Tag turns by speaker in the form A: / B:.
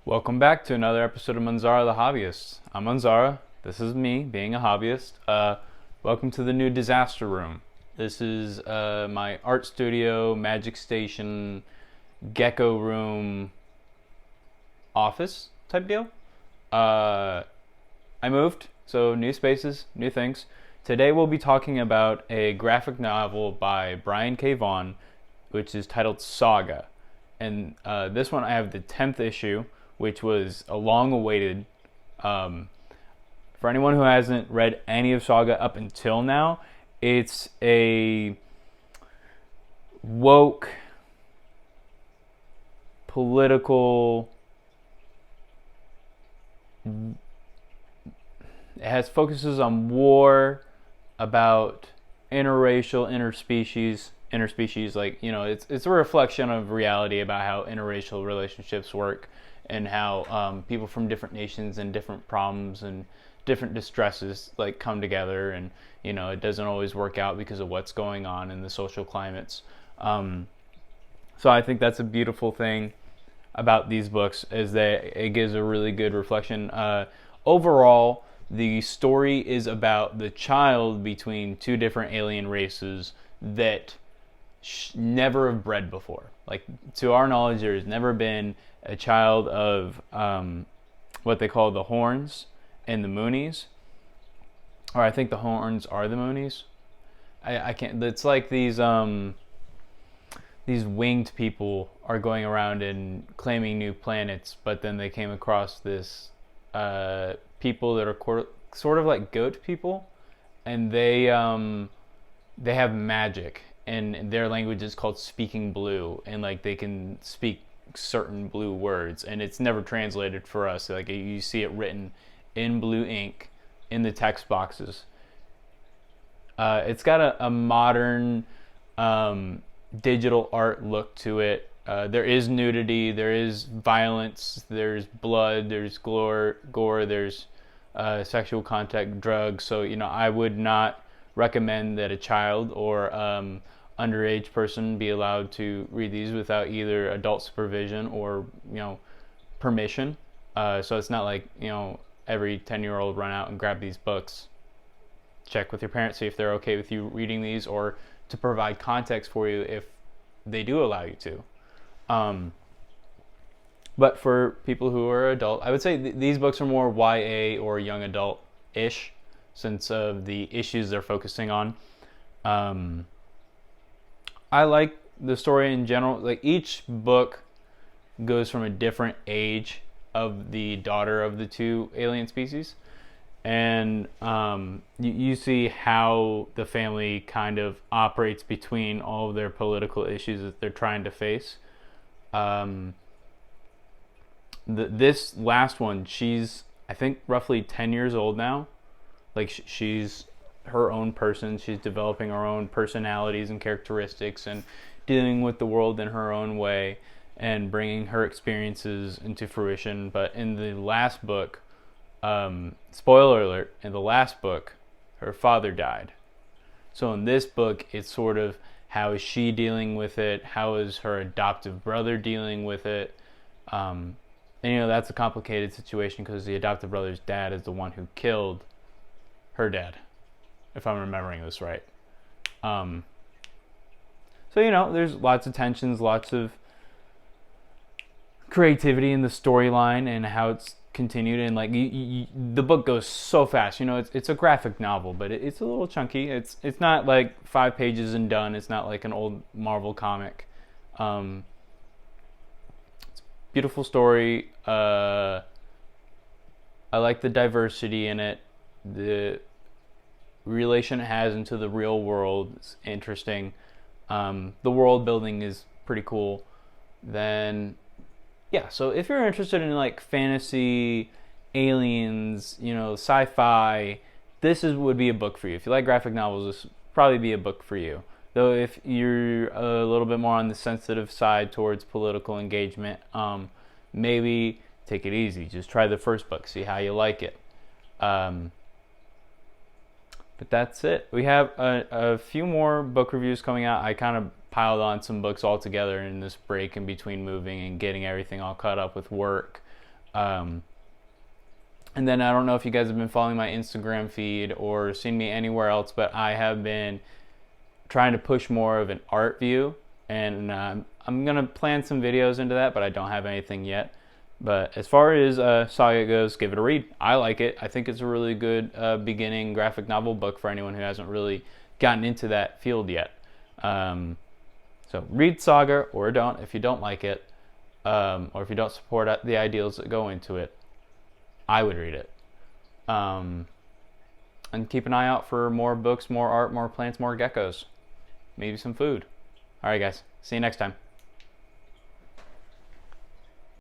A: Welcome back to another episode of Manzarra the Hobbyist. I'm Manzarra. This is me being a hobbyist. Welcome to the new disaster room. This is my art studio, magic station, gecko room, office type deal. I moved, so new spaces, new things. Today we'll be talking about a graphic novel by Brian K. Vaughan, which is titled Saga. And this one I have the 10th issue, which was a long-awaited. For anyone who hasn't read any of Saga up until now, it's a woke, political. It has focuses on war, about interracial, interspecies. Like, you know, it's a reflection of reality about how interracial relationships work and how people from different nations and different problems and different distresses like come together, and you know it doesn't always work out because of what's going on in the social climates. So I think that's a beautiful thing about these books, is that it gives a really good reflection. Overall, the story is about the child between two different alien races that never have bred before. Like, to our knowledge, there has never been a child of what they call the Horns and the Moonies, or I think the Horns are the Moonies. I can't. It's like these winged people are going around and claiming new planets, but then they came across this people that are sort of like goat people, and they have magic, and their language is called Speaking Blue, and like they can speak certain blue words, and it's never translated for us. Like, you see it written in blue ink in the text boxes. It's got a modern digital art look to it. There is nudity, there is violence, there's blood, there's gore, there's sexual contact, drugs. So, you know, I would not recommend that a child or underage person be allowed to read these without either adult supervision or, you know, permission. So it's not like, you know, every 10-year-old run out and grab these books. Check with your parents, see if they're okay with you reading these, or to provide context for you if they do allow you to. But for people who are adult, I would say these books are more YA or young adult-ish, since of the issues they're focusing on. I like the story in general. Like, each book goes from a different age of the daughter of the two alien species, and you see how the family kind of operates between all of their political issues that they're trying to face. This last one, she's, I think, roughly 10 years old now. Like, she's her own person. She's developing her own personalities and characteristics and dealing with the world in her own way and bringing her experiences into fruition. But in the last book, spoiler alert, in the last book, her father died. So in this book, it's sort of, how is she dealing with it? How is her adoptive brother dealing with it? And, you know, that's a complicated situation because the adoptive brother's dad is the one who killed her dad, if I'm remembering this right. So, you know, there's lots of tensions, lots of creativity in the storyline and how it's continued. And, like, the book goes so fast. You know, it's a graphic novel, but it's a little chunky. It's not like 5 pages and done. It's not like an old Marvel comic. It's a beautiful story. I like the diversity in it. The relation it has into the real world is interesting. The world building is pretty cool. Then, yeah, so if you're interested in like fantasy, aliens, you know, sci-fi, would be a book for you. If you like graphic novels, this would probably be a book for you. Though if you're a little bit more on the sensitive side towards political engagement, maybe take it easy. Just try the first book, see how you like it. But that's it. We have a few more book reviews coming out. I kind of piled on some books all together in this break in between moving and getting everything all caught up with work. And then I don't know if you guys have been following my Instagram feed or seen me anywhere else, but I have been trying to push more of an art view, and I'm gonna plan some videos into that, but I don't have anything yet. But as far as Saga goes, give it a read. I like it. I think it's a really good beginning graphic novel book for anyone who hasn't really gotten into that field yet. So read Saga or don't if you don't like it, or if you don't support the ideals that go into it. I would read it. And keep an eye out for more books, more art, more plants, more geckos. Maybe some food. All right, guys. See you next time.